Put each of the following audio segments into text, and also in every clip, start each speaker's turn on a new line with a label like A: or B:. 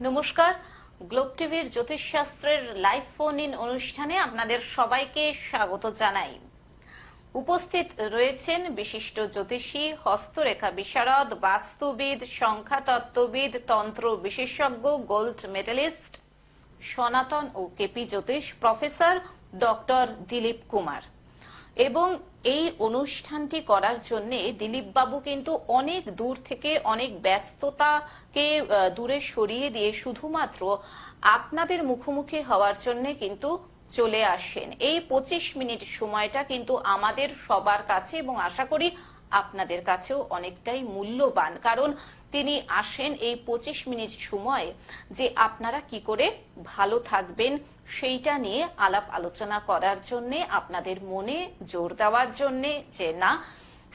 A: নমস্কার, গ্লোব টিভির জ্যোতিষশাস্ত্রের live phone in অনুষ্ঠানে আপনাদের সবাইকে স্বাগত জানাই। উপস্থিত রয়েছেন বিশিষ্ট জ্যোতিষী, হস্তরেখা বিশারদ, বাস্তুবিদ, সংখ্যাতত্ত্ববিদ, তন্ত্র বিশেষজ্ঞ, গোল্ড মেডেলিস্ট, সনাতন ও কেপি জ্যোতিষ প্রফেসর ডক্টর দিলীপ কুমার। এবং এই অনুষ্ঠানটি করার জন্য দিলীপ বাবু কিন্তু অনেক দূর থেকে, অনেক ব্যস্ততাকে দূরে সরিয়ে দিয়ে শুধুমাত্র আপনাদের মুখোমুখি হওয়ার জন্য কিন্তু চলে আসেন। এই 25 মিনিট সময়টা কিন্তু আমাদের সবার কাছে এবং আশা করি আপনাদের কাছেও অনেকটাই মূল্যবান, কারণ তিনি আসেন এই 25 মিনিট সময় যে আপনারা কি করে ভালো থাকবেন সেইটা নিয়ে আলাপ আলোচনা করার জন্য, আপনাদের মনে জোর দেওয়ার জন্য যে না,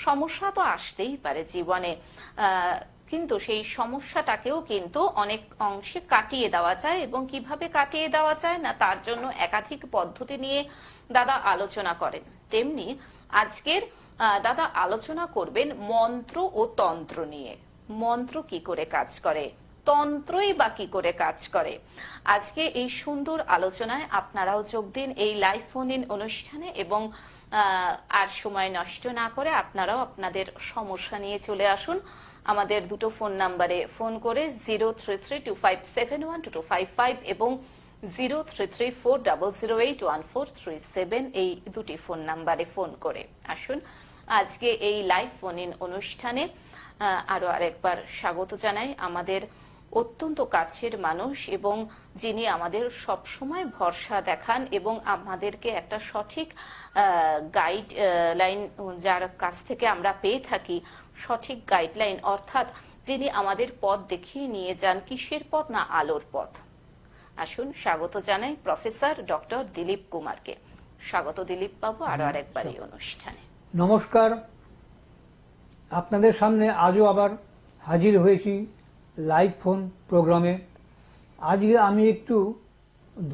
A: সমস্যা তো আসতেই পারে জীবনে, কিন্তু সেই সমস্যাটাকেও কিন্তু অনেক অংশে কাটিয়ে দেওয়া যায়। এবং কিভাবে কাটিয়ে দেওয়া যায় না, তার জন্য একাধিক পদ্ধতি নিয়ে দাদা আলোচনা করেন। তেমনি আজকের দাদা আলোচনা করবেন মন্ত্র ও তন্ত্র নিয়ে। মন্ত্র কি করে কাজ করে, তন্ত্রই বা কি করে কাজ করে। আজকে এই সুন্দর আলোচনায় আপনারাও যোগ দিন এই লাইভ ফোন ইন অনুষ্ঠানে, এবং আর সময় নষ্ট না করে আপনারাও আপনাদের সমস্যা নিয়ে চলে আসুন আমাদের দুটো ফোন নাম্বারে ফোন করে 0332571255 এবং 0334008143 এই দুটি ফোন নাম্বারে ফোন করে আসুন। আজকে এই লাইভ ফোন ইন অনুষ্ঠানে আরো আরেকবার স্বাগত জানাই আমাদের অত্যন্ত কাছের মানুষ, এবং যিনি আমাদের সব সময় ভরসা দেখান এবং আমাদেরকে একটা সঠিক গাইড লাইন, যার কাছ থেকে আমরা পেয়ে থাকি সঠিক গাইডলাইন, অর্থাৎ যিনি আমাদের পথ দেখিয়ে নিয়ে যান, কিসের পথ না আলোর পথ। আসুন স্বাগত জানাই প্রফেসর ডক্টর দিলীপ কুমারকে। স্বাগত দিলীপ বাবু আরো আরেকবার এই অনুষ্ঠানে।
B: নমস্কার, আপনাদের সামনে আজও আবার হাজির হয়েছি লাইভ ফোন প্রোগ্রামে। আজকে আমি একটু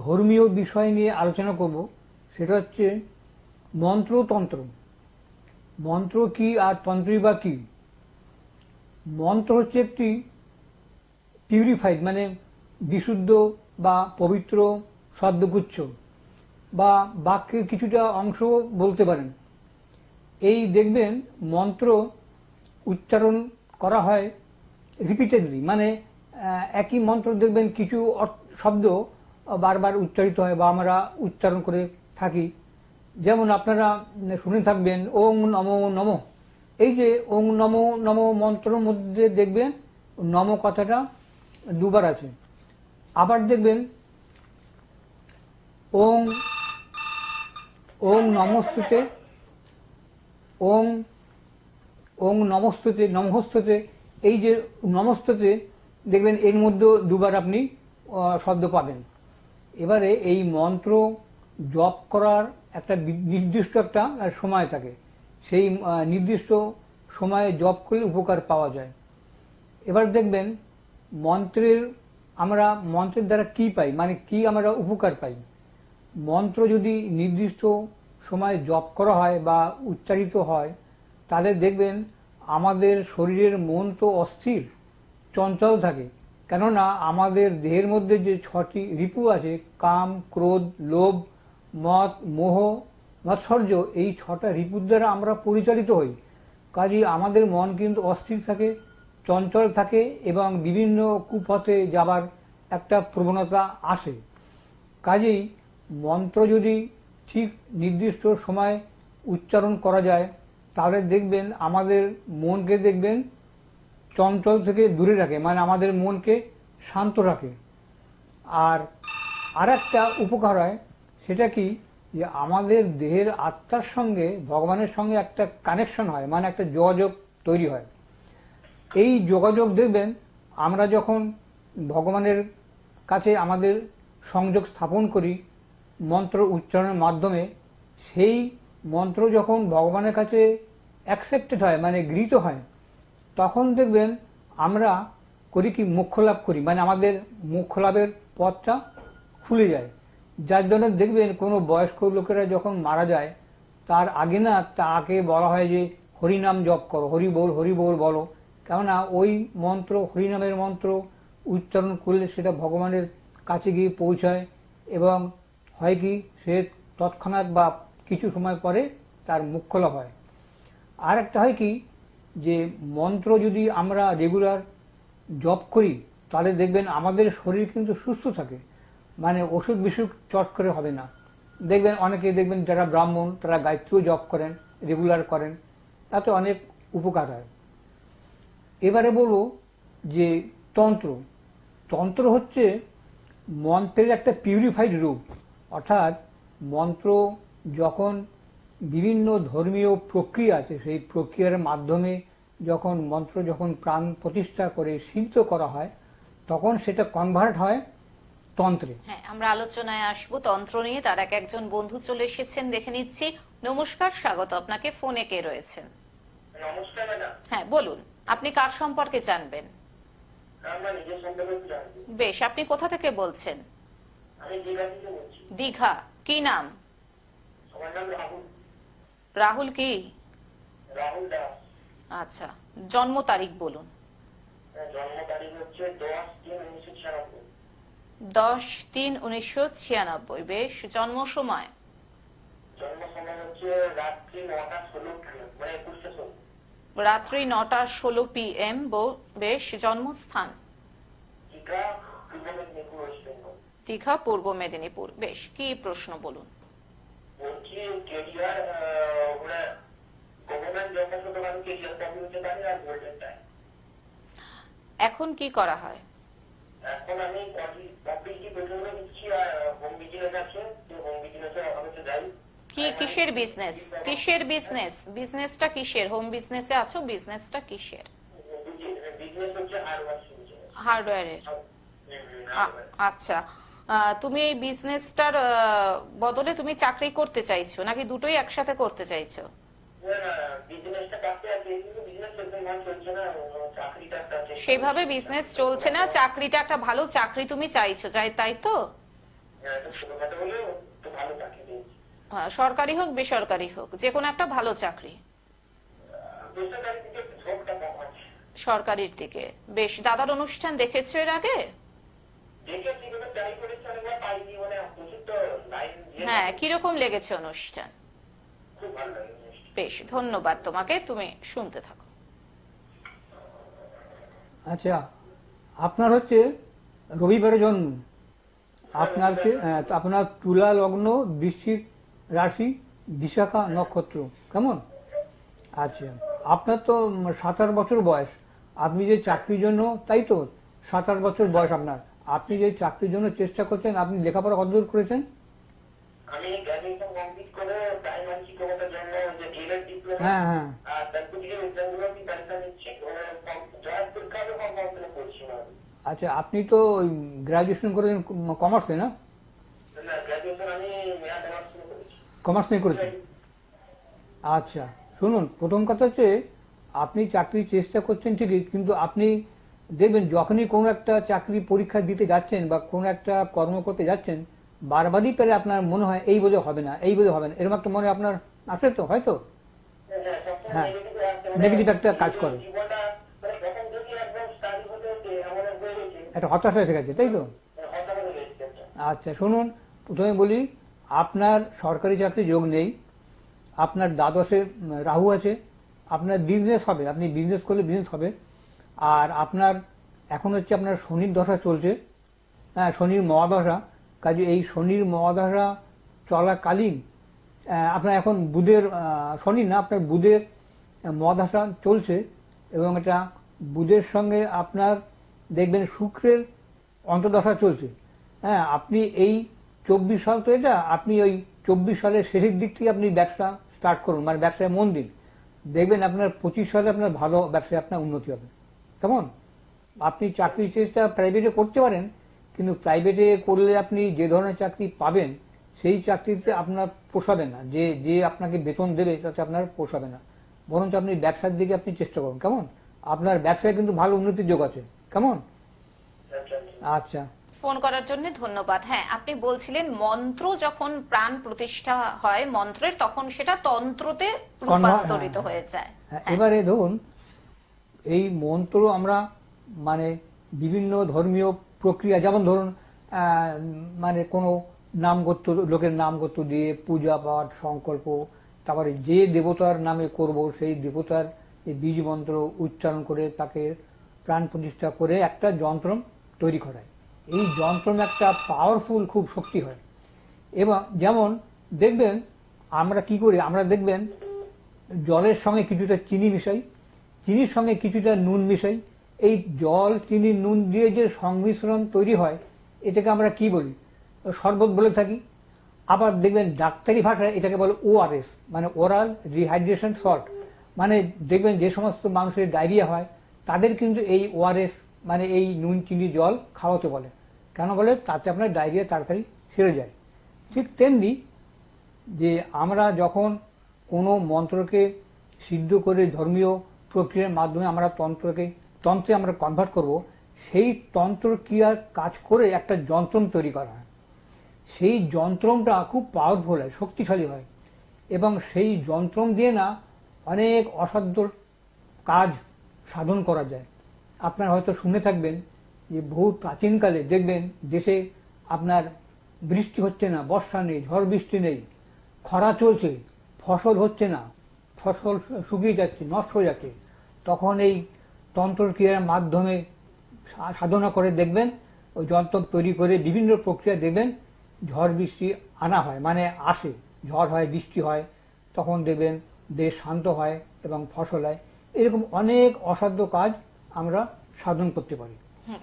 B: ধর্মীয় বিষয় নিয়ে আলোচনা করব, সেটা হচ্ছে মন্ত্রতন্ত্র। মন্ত্র কি আর তন্ত্রই বা কি? মন্ত্র হচ্ছে একটি পিউরিফাইড, মানে বিশুদ্ধ বা পবিত্র শব্দগুচ্ছ বা বাক্যের কিছুটা অংশ বলতে পারেন। এই দেখবেন মন্ত্র উচ্চারণ করা হয় রিপিটেডলি, মানে একই মন্ত্র দেখবেন কিছু শব্দ বারবার উচ্চারিত হয় বা আমরা উচ্চারণ করে থাকি। যেমন আপনারা শুনে থাকবেন ওং নমো নমঃ। এই যে ওং নমো নমঃ মন্ত্রের মধ্যে দেখবেন নম কথাটা দুবার আছে। আবার দেখবেন ওং ওং নমস্তুতে, ওং ওং নমস্তুতে, নমস্তুতে। এই যে নমস্তুতে দেখবেন এর মধ্যে দুবার আপনি শব্দ পাবেন। এবারে এই মন্ত্র জপ করার একটা নির্দিষ্ট একটা সময় থাকে, সেই নির্দিষ্ট সময়ে জপ করলে উপকার পাওয়া যায়। এবার দেখবেন আমরা মন্ত্রের দ্বারা কি পাই, মানে কি আমরা উপকার পাই। মন্ত্র যদি নির্দিষ্ট সময়ে জপ করা হয় বা উচ্চারিত হয়, তাহলে দেখবেন আমাদের শরীরের মন তো অস্থির, চঞ্চল থাকে। কেননা আমাদের দেহের মধ্যে যে 6টি রিপু আছে, কাম, ক্রোধ, লোভ, মদ, মোহ, মাৎসর্য, এই 6টা রিপুর দ্বারা আমরা পরিচালিত হই। কাজেই আমাদের মন কিন্তু অস্থির থাকে, চঞ্চল থাকে এবং বিভিন্ন কুপথে যাবার একটা প্রবণতা আসে। কাজেই মন্ত্র যদি ঠিক নির্দিষ্ট সময় উচ্চারণ করা যায়, তাহলে দেখবেন আমাদের মনকে দেখবেন চঞ্চল থেকে দূরে রাখে, মানে আমাদের মনকে শান্ত রাখে। আর একটা উপকার হয়, সেটা কি, যে আমাদের দেহের আত্মার সঙ্গে ভগবানের সঙ্গে একটা কানেকশন হয়, মানে একটা যোগাযোগ তৈরি হয়। এই যোগাযোগ দেখবেন আমরা যখন ভগবানের কাছে আমাদের সংযোগ স্থাপন করি মন্ত্র উচ্চারণের মাধ্যমে, সেই মন্ত্র যখন ভগবানের কাছে অ্যাকসেপ্টেড হয়, মানে গৃহীত হয়, তখন দেখবেন আমরা করি কি, মোক্ষ লাভ করি, মানে আমাদের মোক্ষ লাভের পথটা খুলে যায়। যার জন্য দেখবেন কোনো বয়স্ক লোকেরা যখন মারা যায়, তার আগে না তাকে বলা হয় যে হরিনাম জপ করো, হরি বল বলো। কেননা ওই মন্ত্র, হরিনামের মন্ত্র উচ্চারণ করলে সেটা ভগবানের কাছে গিয়ে পৌঁছায় এবং হয় কি সে তৎক্ষণাৎ বা কিছু সময় পরে তার মুখ খোলা হয়। আর একটা হয় কি যে মন্ত্র যদি আমরা রেগুলার জপ করি তাহলে দেখবেন আমাদের শরীর কিন্তু সুস্থ থাকে, মানে অসুখ বিসুখ চট করে হবে না। দেখবেন অনেকে দেখবেন যারা ব্রাহ্মণ তারা গায়ত্রীও জপ করেন, রেগুলার করেন, তাতে অনেক উপকার হয়। এবারে বলবো যে তন্ত্র। তন্ত্র হচ্ছে মন্ত্রের একটা পিউরিফাইড রূপ, অর্থাৎ মন্ত্র যখন বিভিন্ন ধর্মীয় প্রক্রিয়া আছে সেই প্রক্রিয়ার মাধ্যমে যখন প্রাণ প্রতিষ্ঠা করে সিদ্ধ করা হয় তখন সেটা কনভার্ট হয় তন্ত্রে।
A: হ্যাঁ, আমরা আলোচনায় আসবো তন্ত্র নিয়ে। তার একজন বন্ধু চলে এসেছেন, দেখে নিচ্ছি। নমস্কার, স্বাগত আপনাকে। ফোনে কে রয়েছেন?
C: নমস্কার ম্যাডাম।
A: হ্যাঁ বলুন, আপনি কার সম্পর্কে জানবেন?
C: আমরা নিজের সম্পর্কে একটু জানবো।
A: বেশ, আপনি কোথা থেকে বলছেন?
C: আমি দীঘা থেকে বলছি।
A: দীঘা। কি নাম?
C: আমার নাম রাহুল।
A: রাহুল কি?
C: রাহুল দাস।
A: আচ্ছা, জন্ম তারিখ বলুন।
C: জন্ম তারিখ হচ্ছে 10/3/1996।
A: 10/3/1996। বেশ, জন্ম সময়?
C: জন্ম সময় হচ্ছে রাত্রি 9:16 PM, মানে 21:16।
A: রাত্রি 9:16 PM। বেশ, জন্মস্থান?
C: দীঘা, পূর্ব মেদিনীপুর, ওয়েস্ট বেঙ্গল।
A: দীঘা, পূর্ব মেদিনীপুর। বেশ, কি প্রশ্ন বলুন।
C: বলছি কেরিয়ার, ওরা গভর্নমেন্ট জব করতে পারে, কেরিয়ার কমপ্লিট হতে পারে আর গোল্ডেন টাইম।
A: এখন কি করা হয়?
C: এখন আমি কম্পিটিটিভ এক্সামে দিচ্ছি আর হোম বিজনেস আছে, হোম বিজনেসে অফিসে যাই।
A: কিসের বিজনেস? কিসের বিজনেস? বিজনেসটা কিসের? হোম বিজনেসে আছো, বিজনেসটা কিসের?
C: বিজনেস হচ্ছে
A: হার্ডওয়্যারের। আচ্ছা, তুমি এই বিজনেসটার বদলে তুমি চাকরি করতে চাইছো নাকি দুটোই একসাথে করতে চাইছো? সেভাবে বিজনেস চলছে না, চাকরিটা একটা ভালো চাকরি তুমি চাইছো, তাই তো? সরকারি হোক বেসরকারি হোক, যে কোনো একটা ভালো চাকরি। সরকারির দিকে। বেশ, দাদার অনুষ্ঠান দেখেছো এর আগে? হ্যাঁ, কিরকম লেগেছে অনুষ্ঠান? বেশ, ধন্যবাদ তোমাকে, তুমি শুনতে থাকো।
B: আচ্ছা, আপনার হচ্ছে রবিবারে জন্ম, আপনার তুলা লগ্ন, বৃশ্চিক রাশি, বিশাখা নক্ষত্র, কেমন? আচ্ছা, আপনার তো 27 বছর বয়স। আপনি যে চাকরির জন্য, তাই তো 27 বছর বয়স আপনার, আপনি যে চাকরির জন্য চেষ্টা করছেন, আপনি লেখাপড়া কতদূর করেছেন?
C: আমি গ্র্যাজুয়েশন কমপ্লিট করে প্রাইমারি শিক্ষকতার জন্য যে ডিএলএড ডিপ্লোমা
B: হ্যাঁ হ্যাঁ
C: আর কম্পিটিটিভ এক্সামগুলো প্রিপারেশন নিচ্ছি, জয়ের পরীক্ষা হবে কম্পাউন্ডে করছি না।
B: আচ্ছা, আপনি তো গ্রাজুয়েশন করেছেন কমার্সে, না?
C: না, গ্র্যাজুয়েশন আমি ম্যাথমেটিক্স নিয়ে করেছি।
B: কমার্স নিয়ে করেছেন? আচ্ছা, শুনুন, প্রথম কথা হচ্ছে আপনি চাকরির চেষ্টা করছেন ঠিকই, কিন্তু আপনি দেখবেন যখনই কোনো একটা চাকরি পরীক্ষা দিতে যাচ্ছেন বা কোনো একটা কর্ম করতে যাচ্ছেন, বারবারই পেরে আপনার মনে হয় এই বোধহয় হবে না, এই বোধহয় হবে না, এরকম একটা মনে আপনার আসে তো, হয়তো? হ্যাঁ, নেগেটিভ একটা কাজ করে, একটা হতাশা এসে গেছে, তাই তো? আচ্ছা, শুনুন, প্রথমে বলি, আপনার সরকারি চাকরি যোগ নেই, আপনার দ্বাদশে রাহু আছে, আপনার বিজনেস হবে, আপনি বিজনেস করলে বিজনেস হবে। আর আপনার এখন হচ্ছে আপনার শনির দশা চলছে, হ্যাঁ, শনির মহাদশা। কাজে এই শনির মহাদশা চলাকালীন আপনার এখন বুধের, শনি না, আপনার বুধের মহাদশা চলছে, এবং এটা বুধের সঙ্গে আপনার দেখবেন শুক্রের অন্তর্দশা চলছে। হ্যাঁ, আপনি এই 24 সাল তো, এটা আপনি ওই 24 সালের শেষের দিক থেকে আপনি ব্যবসা স্টার্ট করুন, মানে ব্যবসায় মন দিন, দেখবেন আপনার 25 সালে আপনার ভালো ব্যবসায় আপনার উন্নতি হবে, কেমন? আপনি চাকরির চেষ্টা প্রাইভেটে করতে পারেন, কিন্তু প্রাইভেটে করলে আপনি যে ধরনের চাকরি পাবেন সেই চাকরিতে আপনার পোষাবে না, যে আপনাকে বেতন দেবে তাতে আপনার পোষাবে না, বরঞ্চ আপনি ব্যবসার দিকে আপনি চেষ্টা করুন, কেমন? আপনার ব্যবসায় কিন্তু ভালো উন্নতির যোগ আছে, কেমন? আচ্ছা,
A: ফোন করার জন্য ধন্যবাদ। হ্যাঁ, আপনি বলছিলেন মন্ত্র যখন প্রাণ প্রতিষ্ঠা হয় মন্ত্রের, তখন সেটা তন্ত্রতে রূপান্তরিত হয়ে যায়।
B: এবারে ধরুন, এই মন্ত্র আমরা মানে বিভিন্ন ধর্মীয় প্রক্রিয়া, যেমন ধরুন মানে কোনো নামগোত্র, লোকের নামগোত্র দিয়ে পূজা পাঠ সংকল্প, তারপরে যে দেবতার নামে করব সেই দেবতার এই বীজ মন্ত্র উচ্চারণ করে তাকে প্রাণ প্রতিষ্ঠা করে একটা যন্ত্র তৈরি করায়। এই যন্ত্র একটা পাওয়ারফুল খুব শক্তি হয়। এবং যেমন দেখবেন আমরা কি করি, আমরা দেখবেন জলের সঙ্গে কিছুটা চিনি মিশাই, চিনির সঙ্গে কিছুটা নুন মিশাই। এই জল চিনি নুন দিয়ে যে সংমিশ্রণ তৈরি হয় এটাকে আমরা কি বলি, শরবত বলে থাকি। আবার দেখবেন ডাক্তারি ভাষায় এটাকে বলে ওআরএস, মানে ওরাল রিহাইড্রেশন সল্ট। মানে দেখবেন যে সমস্ত মানুষের ডায়রিয়া হয় তাদের কিন্তু এই ওআরএস মানে এই নুন চিনি জল খাওয়াতে বলে। কেন বলে? তাতে আপনার ডায়রিয়া তাড়াতাড়ি সেরে যায়। ঠিক তেমনি যে আমরা যখন কোনো মন্ত্রকে সিদ্ধ করে ধর্মীয় প্রক্রিয়ার মাধ্যমে আমরা তন্ত্রে আমরা কনভার্ট করব, সেই তন্ত্র ক্রিয়ার কাজ করে একটা যন্ত্রম তৈরি করা হয়। সেই যন্ত্রমটা খুব পাওয়ারফুল হয়, শক্তিশালী হয়, এবং সেই যন্ত্রম দিয়ে না অনেক অসাধ্য কাজ সাধন করা যায়। আপনারা হয়তো শুনে থাকবেন যে বহু প্রাচীনকালে দেখবেন দেশে আপনার বৃষ্টি হচ্ছে না, বর্ষা নেই, ঝড় বৃষ্টি নেই, খরা চলছে, ফসল হচ্ছে না, ফসল শুকিয়ে যাচ্ছে, নষ্ট হয়ে যাচ্ছে। তখন এই তন্ত্রক্রিয়ার মাধ্যমে সাধনা করে দেখবেন, ওই যন্ত্র তৈরি করে বিভিন্ন প্রক্রিয়া দেখবেন ঝড় বৃষ্টি আনা হয়, মানে আসে, ঝড় হয়, বৃষ্টি হয়, তখন দেখবেন দেশ শান্ত হয় এবং ফসল হয়। এরকম অনেক অসাধ্য কাজ আমরা সাধন করতে পারি।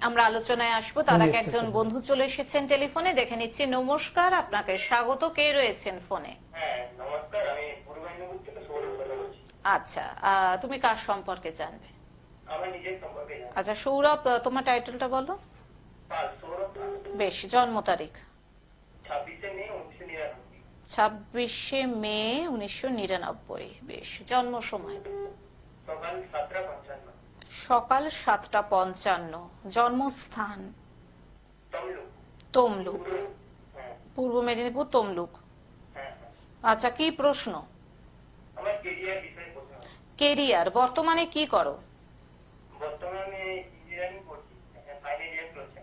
A: আমরা আলোচনায় আসবো, তার আগে একজন বন্ধু চলে এসেছেন টেলিফোনে, দেখে নিচ্ছি। নমস্কার, আপনাকে স্বাগত। কে রয়েছেন ফোনে?
C: হ্যাঁ নমস্কার, আমি পূর্ব মেদিনীপুর থেকে সৌরভ কথা বলছি।
A: আচ্ছা, তুমি কার সম্পর্কে জানবে?
C: আমার নিজের সম্পর্কে জানি।
A: আচ্ছা সৌরভ, তোমার টাইটেলটা বলো।
C: পাল, সৌরভ পাল।
A: বেশ, জন্ম তারিখ?
C: 26শে মে
A: 26শে মে 1999।1999। বেশ, জন্ম সময়?
C: সকাল 7:55।
A: সকাল 7:55। জন্মস্থান?
C: তমলুক।
A: তমলুক,
C: হ্যাঁ
A: পূর্ব মেদিনীপুর, তমলুক।
C: হ্যাঁ।
A: আচ্ছা, কি প্রশ্ন?
C: আমার কেরিয়ার বিষয়ে প্রশ্ন।
A: কেরিয়ার, বর্তমানে কি করো?
C: বর্তমানে ইঞ্জিনিয়ারিং করছি, ফাইনাল ইয়ার চলছে।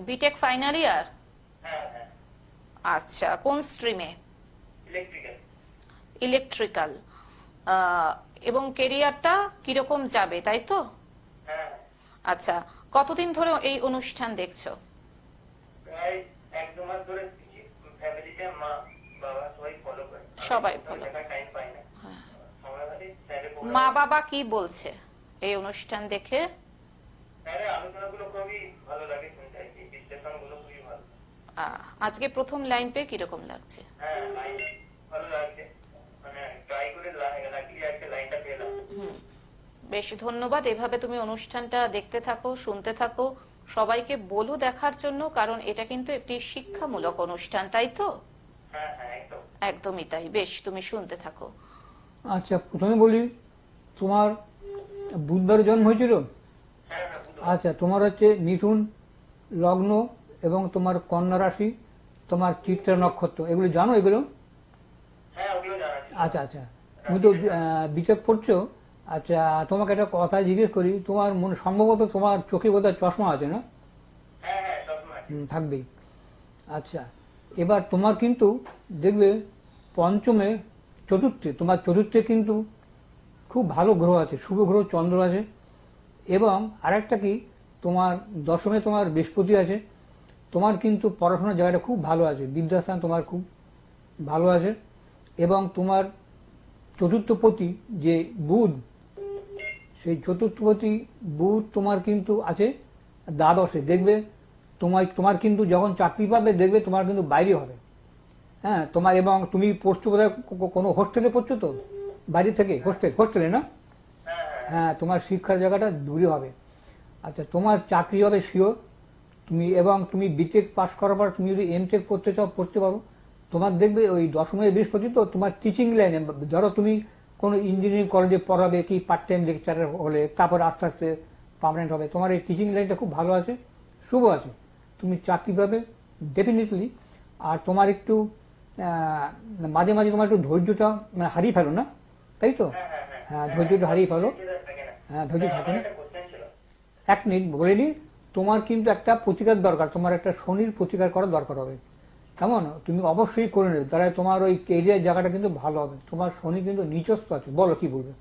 A: BTech final year?
C: হ্যাঁ হ্যাঁ।
A: আচ্ছা, কোন স্ট্রিমে?
C: ইলেকট্রিক্যাল।
A: ইলেকট্রিক্যাল। এবং কেরিয়ারটা কিরকম যাবে, তাই তো?
C: হ্যাঁ।
A: আচ্ছা, কতদিন ধরে এই অনুষ্ঠান দেখছো?
C: প্রায় 1-2 মাস ধরে দেখছি। ফ্যামিলিতে মা বাবা সবাই ফলো করে।
A: সবাই follow।
C: টাইম পাই না। সময় হলে স্যারের প্রোগ্রাম।
A: মা বাবা কি বলছে এই অনুষ্ঠান দেখে?
C: স্যারের আলোচনাগুলো খুবই ভালো লাগে শুনতে, এই বিশ্লেষণগুলো খুবই ভালো।
A: আজকে প্রথম লাইন পেয়ে কিরকম লাগছে?
C: হ্যাঁ, লাইন ভালো লাগছে, মানে ট্রাই করে লাকিলি একটা লাইনটা পেলাম।
A: বেশ, ধন্যবাদ। এভাবে তুমি অনুষ্ঠানটা দেখতে থাকো, শুনতে থাকো, সবাইকে বলো দেখার জন্য, কারণ এটা কিন্তু একটি শিক্ষামূলক অনুষ্ঠান, তাই তো?
C: হ্যাঁ হ্যাঁ একদম।
A: একদমই তাই। বেশ, তুমি শুনতে থাকো।
B: আচ্ছা, প্রথমে বলি, তোমার বুধবারে জন্ম হয়েছিল?
C: হ্যাঁ হ্যাঁ বুঝতে
B: আচ্ছা, তোমার হচ্ছে মিথুন লগ্ন এবং তোমার কন্যা রাশি, তোমার চিত্রা নক্ষত্র, এগুলো জানো এগুলো?
C: হ্যাঁ ওগুলো জানা ছিল।
B: আচ্ছা আচ্ছা, তুমি তো বিটেক পড়ছো। আচ্ছা, তোমাকে একটা কথা জিজ্ঞেস করি, তোমার মনে সম্ভবত তোমার চোখে বোধহয় চশমা আছে না?
C: হ্যাঁ হ্যাঁ সবসময়।
B: থাকবেই। আচ্ছা, এবার তোমার কিন্তু দেখবে পঞ্চমে চতুর্থে, তোমার চতুর্থে কিন্তু খুব ভালো গ্রহ আছে, শুভ গ্রহ চন্দ্র আছে, এবং আরেকটা কি, তোমার দশমে তোমার বৃহস্পতি আছে। তোমার কিন্তু পড়াশোনার জায়গাটা খুব ভালো আছে, বিদ্যাস্থান তোমার খুব ভালো আছে, এবং তোমার চতুর্থপতি যে বুধ, সেই চতুর্থপতি বুধ তোমার কিন্তু আছে দ্বাদশে। দেখবে তোমার কিন্তু যখন চাকরি পাবে দেখবে তোমার কিন্তু বাইরে হবে। হ্যাঁ, তোমার, এবং তুমি পড়ছো বোধহয় কোনো হোস্টেলে পড়ছো তো, বাইরে থেকে হোস্টেলে না? হ্যাঁ, তোমার শিক্ষার জায়গাটা দূরে হবে। আচ্ছা, তোমার চাকরি হবে শিওর। এবং তুমি বিটেক পাস করার পর তুমি যদি এমটেক পড়তে চাও পড়তে পারো। তোমার দেখবে ওই দশমের বৃহস্পতি তো তোমার টিচিং লাইনে, ধরো তুমি কোনো ইঞ্জিনিয়ারিং কলেজে পড়াবে কি পার্ট টাইম লেকচারার হলে, তারপর আস্তে আস্তে পার্মানেন্ট হবে। তোমার এই টিচিং লাইনটা খুব ভালো আছে, শুভ আছে, তুমি চাকরি পাবে ডেফিনেটলি। আর তোমার একটু মাঝে মাঝে তোমার একটু ধৈর্যটা মানে হারিয়ে ফেলো না, তাই তো? হ্যাঁ, ধৈর্যটা হারিয়ে ফেলো। হ্যাঁ, ধৈর্য থাকে না। এক মিনিট বলে নি, তোমার কিন্তু একটা প্রতিকার দরকার, তোমার একটা শনির প্রতিকার করা দরকার হবে, কেমন? তুমি অবশ্যই করে নেবে, তাহলে তোমার ওই কেরিয়ার জায়গাটা কিন্তু ভালো হবে। তোমার শনি কিন্তু নিচস্থ আছে। বলো কি বলবে?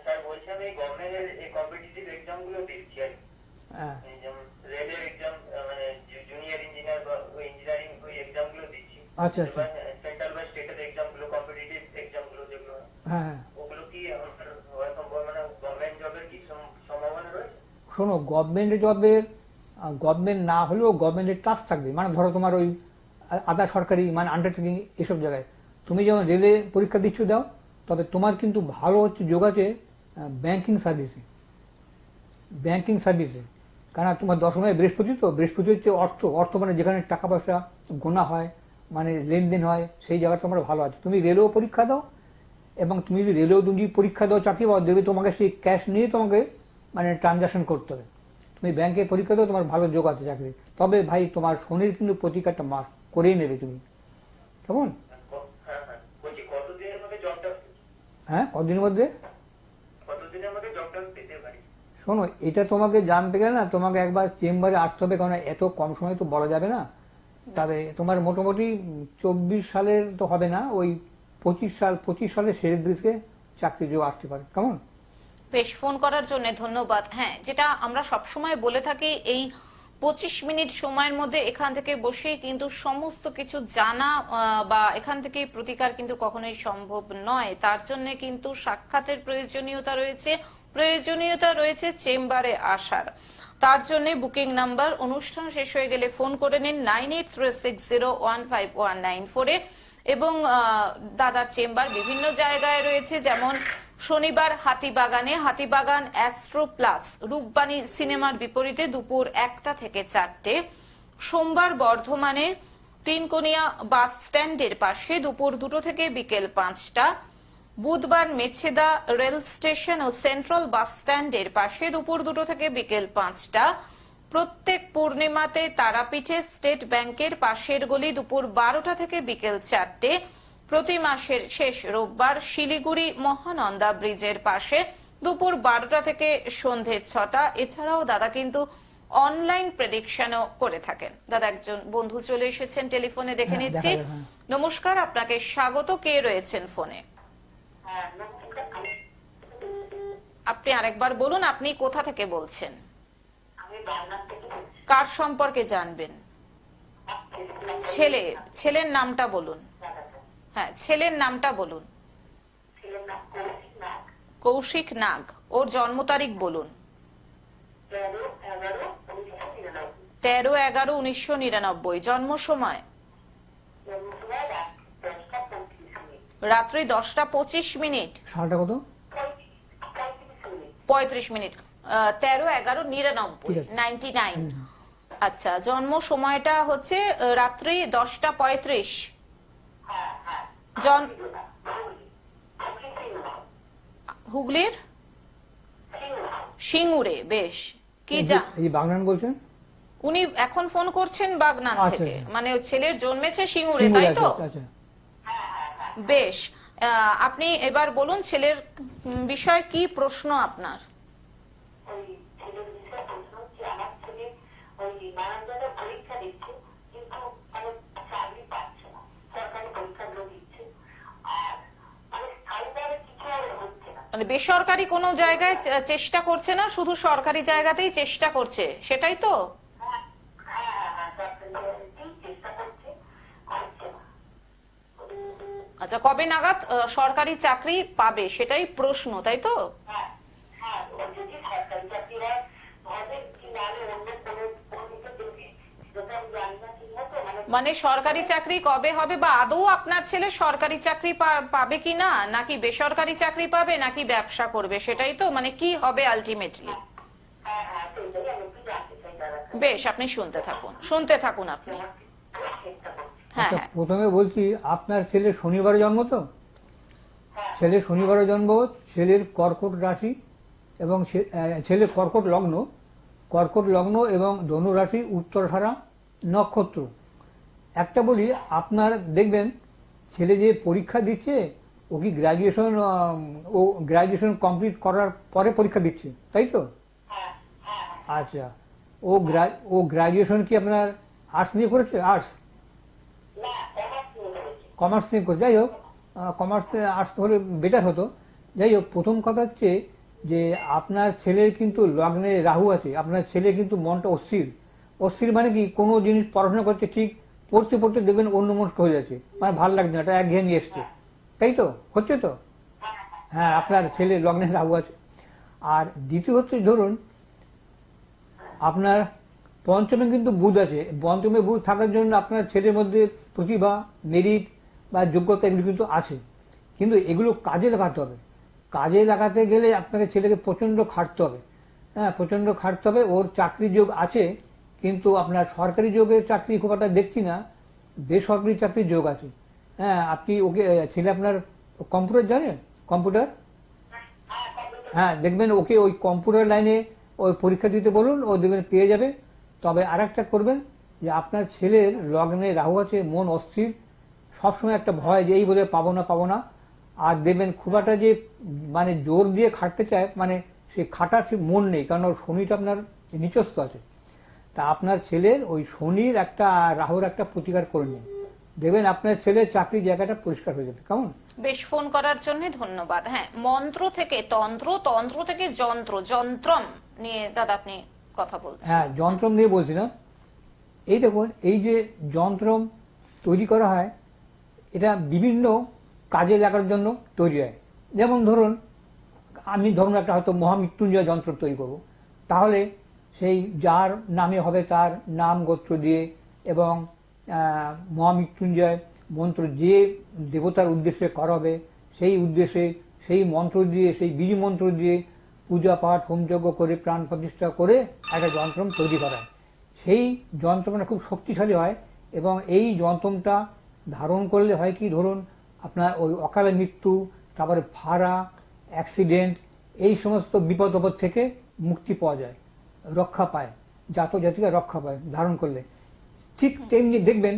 C: স্যার বলছি আমি গভর্নমেন্টের এই কম্পিটিটিভ এক্সাম গুলো দিচ্ছি আর কি।
B: হ্যাঁ
C: যেমন রেলের এক্সাম, মানে জুনিয়র ইঞ্জিনিয়ার বা ওই ইঞ্জিনিয়ারিং ওই এক্সাম গুলো দিচ্ছি।
B: আচ্ছা আচ্ছা।
C: সেন্ট্রাল বা স্টেটের এক্সাম গুলো, কম্পিটিটিভ এক্সাম গুলো যেগুলো,
B: হ্যাঁ হ্যাঁ,
C: ওগুলো কি আমার হওয়ার সম্ভাবনা, গভর্নমেন্ট জবের কি সম্ভাবনা রয়েছে?
B: শোনো, গভর্নমেন্ট জবের, গভর্নমেন্ট না হলেও গভর্নমেন্টের টাস্ক থাকবে, মানে ধরো তোমার ওই আধা সরকারি মানে আন্ডারটেকিং এসব জায়গায় তুমি যেমন রেলে পরীক্ষা দিচ্ছ দাও, তবে তোমার কিন্তু ভালো হচ্ছে যোগ আছে ব্যাংকিং সার্ভিসে, ব্যাংকিং সার্ভিসে। কারণ তোমার দশমে বৃহস্পতি, তো বৃহস্পতি হচ্ছে অর্থ, অর্থ মানে যেখানে টাকা পয়সা গোনা হয়, মানে লেনদেন হয়, সেই জায়গাটা তোমার ভালো আছে। তুমি রেলেও পরীক্ষা দাও, এবং তুমি যদি রেলেও তুমি পরীক্ষা দাও, চাকরি পাও, দেখবে তোমাকে সেই ক্যাশ নিয়ে তোমাকে মানে ট্রানজাকশন করতে হবে। তুমি ব্যাংকে পরীক্ষা দাও, তোমার ভালো যোগ আছে চাকরি। তবে ভাই তোমার শনির কিন্তু প্রতিকারটা মাস করেই নেবে তুমি, কেমন?
C: হ্যাঁ হ্যাঁ, বলছি কতদিনের মধ্যে জবটা,
B: হ্যাঁ, কতদিনের মধ্যে?
C: কতদিনের মধ্যে জবটা পেতে পারি?
B: শোনো, এটা তোমাকে জানতে গেলে না তোমাকে একবার চেম্বারে আসতে হবে, কারণ এত কম সময় তো বলা যাবে না। তবে তোমার মোটামুটি 24 সালের তো হবে না, ওই 25 সালের শেষের দিকে চাকরি যোগ আসতে পারে, কেমন?
A: বেশ, ফোন করার জন্য ধন্যবাদ। হ্যাঁ, যেটা আমরা সবসময় বলে থাকি, এই 25 মিনিট সময়ের মধ্যে এখান থেকে বসেই কিন্তু সমস্ত কিছু জানা বা এখান থেকে প্রতিকার কিন্তু কখনোই সম্ভব নয়। তার জন্য কিন্তু সাক্ষাতের প্রয়োজনীয়তা রয়েছে চেম্বারে আসার। তার জন্য বুকিং নাম্বার, অনুষ্ঠান শেষ হয়ে গেলে ফোন করে নিন 9836015194 এ। এবং দাদার চেম্বার বিভিন্ন জায়গায় রয়েছে, যেমন শনিবার হাতিবাগান অ্যাস্ট্রো প্লাস রূপবাণী সিনেমার বিপরীতে দুপুর 1টা থেকে 4টে। সোমবার বর্ধমানে তিনকোনিয়া বাস স্ট্যান্ডের পাশে দুপুর 2টো থেকে বিকেল 5টা। বুধবার মেছেদা রেল স্টেশন ও সেন্ট্রাল বাস স্ট্যান্ডের পাশে দুপুর 2টো থেকে বিকেল 5টা। প্রত্যেক পূর্ণিমাতে তারাপীঠে স্টেট ব্যাংকের পাশের গলি দুপুর 12টা থেকে বিকেল 4টে। প্রতি মাসের শেষ রোববার শিলিগুড়ি মহানন্দা ব্রিজের পাশে দুপুর 12টা থেকে সন্ধে 6টা। এছাড়াও দাদা কিন্তু অনলাইন প্রেডিকশনও করে থাকেন। দাদা, একজন বন্ধু চলে এসেছেন টেলিফোনে, দেখে
B: হ্যাঁ,
A: নিচ্ছি।
B: দেখা যাবে, হ্যাঁ।
A: নমস্কার, আপনাকে স্বাগত। কে রয়েছেন ফোনে?
C: হ্যাঁ নমস্কার,
A: আপনি আরেকবার বলুন, আপনি কোথা থেকে বলছেন?
C: আমি বাংলা থেকে বলছি।
A: কার সম্পর্কে জানবেন? ছেলের নামটা বলুন। হ্যাঁ, ছেলের নামটা বলুন।
C: ছেলের নাম কৌশিক নাগ।
A: কৌশিক নাগ। ওর জন্ম তারিখ বলুন।
C: 13/11/1999।
A: 13/11/1999। জন্ম সময়?
C: জন্মসময় রাত 10টা 35 মিনিট।
A: রাত্রি 10টা 25 মিনিট।
B: সালটা কত?
C: 35 মিনিট।
A: 35 মিনিট। 13/11/99, 99। আচ্ছা, জন্ম সময়টা হচ্ছে রাত্রি 10টা 35।
C: হ্যাঁ হ্যাঁ।
A: হুগলির সিঙ্গুরে। বেশ, কি
B: এই
A: যা
B: যে বাগনান বলছেন?
A: উনি এখন ফোন করছেন বাগনান
B: আচ্ছা,
A: থেকে,
B: আচ্ছা।
A: মানে ওর ছেলের জন্মেছে সিঙ্গুরে,
B: সিঙ্গুরে,
A: তাই তো?
B: আচ্ছা, আচ্ছা।
A: বেশ, আপনি এবার বলুন ছেলের বিষয়ে কি প্রশ্ন আপনার?
C: ওই ছেলের বিষয়ে প্রশ্ন হচ্ছে, আমার ছেলে ওই নানান জায়গায় পরীক্ষা দিচ্ছে, কিন্তু মানে চাকরি পাচ্ছে না। সরকারি পরীক্ষাগুলো দিচ্ছে, আর মানে স্থায়ীভাবে কিছু আর হচ্ছে না।
A: মানে বেসরকারি কোনো জায়গায় চেষ্টা করছে না, শুধু সরকারি জায়গাতেই চেষ্টা করছে, সেটাই তো?
C: হ্যাঁ হ্যাঁ হ্যাঁ, সরকারি জায়গাতেই চেষ্টা করছে, হচ্ছে না।
A: আচ্ছা, কবে নাগাদ সরকারি চাকরি পাবে সেটাই প্রশ্ন, তাই তো?
C: হ্যাঁ হ্যাঁ, ওর যদি সরকারি চাকরি হয় হবে, কি নাহলে অন্য কোনো দিকে দেবে, সেটা আমি জানি না ঠিক মতো।
A: মানে সরকারি চাকরি কবে হবে, বা আদৌ আপনার ছেলে সরকারি চাকরি পাবে কি না, নাকি বেসরকারি চাকরি পাবে, নাকি ব্যবসা করবে, সেটাই তো? মানে কি হবে আলটিমেটলি?
C: হ্যাঁ হ্যাঁ, সেইটাই আমি একটু জানতে চাই দাদা।
A: বেশ, আপনি শুনতে থাকুন আপনি।
C: চেষ্টা করছি।
A: হ্যাঁ
B: আচ্ছা,
A: হ্যাঁ।
B: প্রথমে বলছি, আপনার ছেলের শনিবারে জন্ম তো? ছেলের শনিবারে জন্ম, ছেলের কর্কট রাশি এবং ছেলের কর্কট লগ্ন এবং ধনু রাশি, উত্তরাষাঢ়া নক্ষত্র। একটা বলি, আপনার দেখবেন ছেলে যে পরীক্ষা দিচ্ছে, ও কি গ্রাজুয়েশন কমপ্লিট করার পরে পরীক্ষা দিচ্ছে, তাই তো?
C: হ্যাঁ হ্যাঁ
B: আচ্ছা, ও গ্রাজুয়েশন কি আপনার আর্টস নিয়ে করেছে? আর্টস,
C: না কমার্স নিয়ে করেছে।
B: কমার্স নিয়ে করে, যাই হোক কমার্স আর্টস হলে বেটার হতো। যাই হোক, প্রথম কথা হচ্ছে যে আপনার ছেলের কিন্তু লগ্নে রাহু আছে, আপনার ছেলে কিন্তু মনটা অস্থির। অস্থির মানে কি, কোনো জিনিস পড়াশোনা করছে ঠিক, পড়তে পড়তে দেখবেন অন্যমনস্ক হয়ে যাচ্ছে, মানে ভালো লাগছে না, এটা একঘেয়েমি এসছে, তাই তো হচ্ছে তো? হ্যাঁ, আপনার ছেলে লগ্নে রাহু আছে। আর দ্বিতীয় হচ্ছে ধরুন আপনার পঞ্চমে কিন্তু বুধ আছে, পঞ্চমে বুধ থাকার জন্য আপনার ছেলের মধ্যে প্রতিভা, মেরিট বা যোগ্যতা এগুলো কিন্তু আছে, কিন্তু এগুলো কাজে লাগাতে হবে। কাজে লাগাতে গেলে আপনাকে ছেলেকে প্রচন্ড খাটতে হবে, হ্যাঁ প্রচন্ড খাটতে হবে। ওর চাকরির যোগ আছে, কিন্তু আপনার সরকারি যোগের চাকরি খুব একটা দেখছি না, বেসরকারি চাকরির যোগ আছে। হ্যাঁ, আপনি ওকে, ছেলে আপনার কম্পিউটার জানেন? কম্পিউটার, হ্যাঁ দেখবেন ওকে ওই কম্পিউটার লাইনে ওই পরীক্ষা দিতে বলুন, ও দেখবেন পেয়ে যাবে। তবে আরেকটা করবেন যে আপনার ছেলের লগ্নে রাহু আছে, মন অস্থির, সবসময় একটা ভয় যে এই বোধহয় পাবো না। আর দেখবেন খুব একটা যে মানে জোর দিয়ে খাটতে চায়, মানে সে খাটার সে মন নেই, কারণ ওর শনিটা আপনার নিচস্থ আছে। তা আপনার ছেলের ওই শনির একটা, রাহুর একটা প্রতিকার করে নিন, দেখবেন আপনার ছেলের চাকরির জায়গাটা পরিষ্কার হয়ে যাবে। কেমন?
A: বেশ, ফোন করার জন্য ধন্যবাদ। হ্যাঁ, মন্ত্র থেকে তন্ত্র, তন্ত্র থেকে যন্ত্র, যন্ত্রম নিয়ে দাদা আপনি কথা বলছেন।
B: হ্যাঁ, যন্ত্রম নিয়ে বলছি না, এই দেখুন এই যে যন্ত্রম তৈরি করা হয়, এটা বিভিন্ন কাজে লাগার জন্য তৈরি হয়। যেমন ধরুন আমি ধরুন একটা হয়তো মহামৃত্যুঞ্জয় যন্ত্র তৈরি করব, তাহলে সেই যার নামে হবে তার নাম গোত্র দিয়ে এবং মহামৃত্যুঞ্জয় মন্ত্র যে দেবতার উদ্দেশ্যে করা হবে সেই উদ্দেশ্যে সেই মন্ত্র দিয়ে, সেই বীজ মন্ত্র দিয়ে পূজা পাঠ হোমযজ্ঞ করে প্রাণ প্রতিষ্ঠা করে একটা যন্ত্রম তৈরি করা হয়। সেই যন্ত্রটা খুব শক্তিশালী হয় এবং এই যন্ত্রটা ধারণ করলে হয় কি, ধরুন আপনার ওই অকালে মৃত্যু, তারপরে ফাড়া, অ্যাক্সিডেন্ট, এই সমস্ত বিপদ আপদ থেকে মুক্তি পাওয়া যায়, রক্ষা পায়, জাতক জাতিকা রক্ষা পায় ধারণ করলে। ঠিক তেমনি দেখবেন,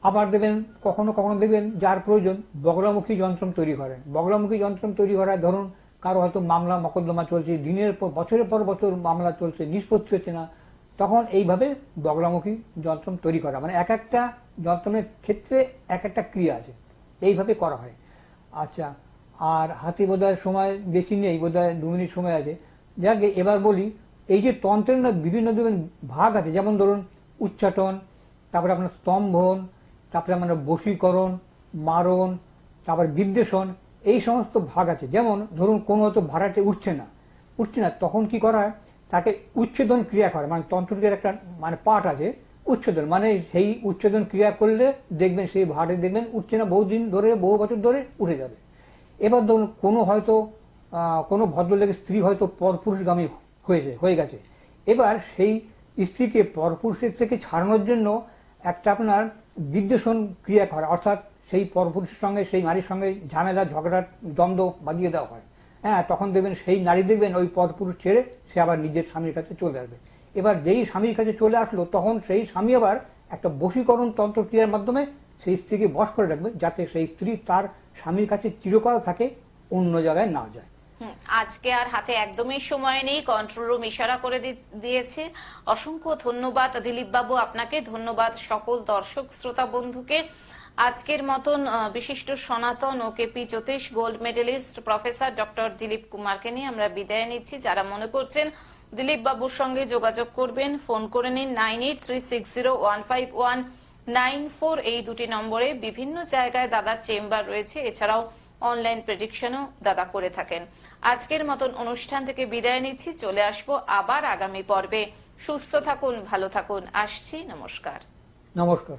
B: আবার দেখবেন কখনো কখনো দেখবেন যার প্রয়োজন বগলামুখী যন্ত্রম তৈরি করেন। বগলামুখী যন্ত্রম তৈরি করায় ধরুন কারো হয়তো মামলা মকদ্দমা চলছে, দিনের পর বছরের পর বছর মামলা চলছে, নিষ্পত্তি হচ্ছে না, তখন এইভাবে বগলামুখী যন্ত্রম তৈরি করা, মানে এক একটা যন্ত্রমের ক্ষেত্রে এক একটা ক্রিয়া আছে, এইভাবে করা হয়। আচ্ছা, আর হাতি বোধহয় সময় বেশি নেই, বোধহয় 2 মিনিট সময় আছে। যাকে এবার বলি, এই যে তন্ত্রের না বিভিন্ন ভাগ আছে, যেমন ধরুন উচ্চাটন, তারপরে আপনার স্তম্ভন, তারপরে আপনার বশীকরণ, মারণ, তারপর বিদ্বেষণ, এই সমস্ত ভাগ আছে। যেমন ধরুন কোনো হয়তো ভাড়াটে উঠছে না, তখন কি করা হয়, তাকে উচ্ছেদন ক্রিয়া করে, মানে তন্ত্রের একটা মানে পাঠ আছে উচ্ছেদন, মানে সেই উচ্ছেদন ক্রিয়া করলে দেখবেন সেই ভাড়ে দেখবেন উঠছে না, বহুদিন ধরে বহু বছর ধরে উঠে যাবে। এবার ধরুন কোনো হয়তো কোনো ভদ্রলোকের স্ত্রী হয়তো পরপুরুষগামী হয়ে গেছে, এবার সেই স্ত্রীকে পরপুরুষের থেকে ছাড়ানোর জন্য একটা আপনার বিদ্বেষণ ক্রিয়া করা, অর্থাৎ সেই পরপুরুষের সঙ্গে সেই নারীর সঙ্গে ঝামেলা ঝগড়া দ্বন্দ্ব বাঁধিয়ে দেওয়া হয়। হ্যাঁ, তখন দেখবেন সেই নারী দেখবেন ওই পরপুরুষ ছেড়ে সে আবার নিজের স্বামীর কাছে চলে আসবে। এবার যেই স্বামীর কাছে চলে আসলো, তখন সেই স্বামী আবার একটা বশীকরণ তন্ত্রক্রিয়ার মাধ্যমে সেই স্ত্রীকে বশ করে রাখবে, যাতে সেই স্ত্রী তার স্বামীর কাছে চিরকাল থাকে, অন্য জায়গায় না যায়।
A: আজকে আর হাতে একদমই সময় নেই, কন্ট্রোল রুম ইশারা করে দিয়েছে। অসংখ্য ধন্যবাদ দিলীপ বাবু আপনাকে, ধন্যবাদ সকল দর্শক শ্রোতা বন্ধুকে। আজকের মতন বিশিষ্ট সনাতন ও কেপি জ্যোতিষ gold medalist professor doctor Dilip কুমারকে নিয়ে আমরা বিদায় নিচ্ছি। যারা মনে করছেন দিলীপ বাবুর সঙ্গে যোগাযোগ করবেন, ফোন করে নিন 9836015194, এই দুটি নম্বরে। বিভিন্ন জায়গায় দাদার চেম্বার রয়েছে, এছাড়াও অনলাইন প্রেডিকশনও দাদা করে থাকেন। আজকের মতন অনুষ্ঠান থেকে বিদায় নিচ্ছি, চলে আসবো আবার আগামী পর্বে। সুস্থ থাকুন, ভালো থাকুন, আসছি, নমস্কার।
B: নমস্কার।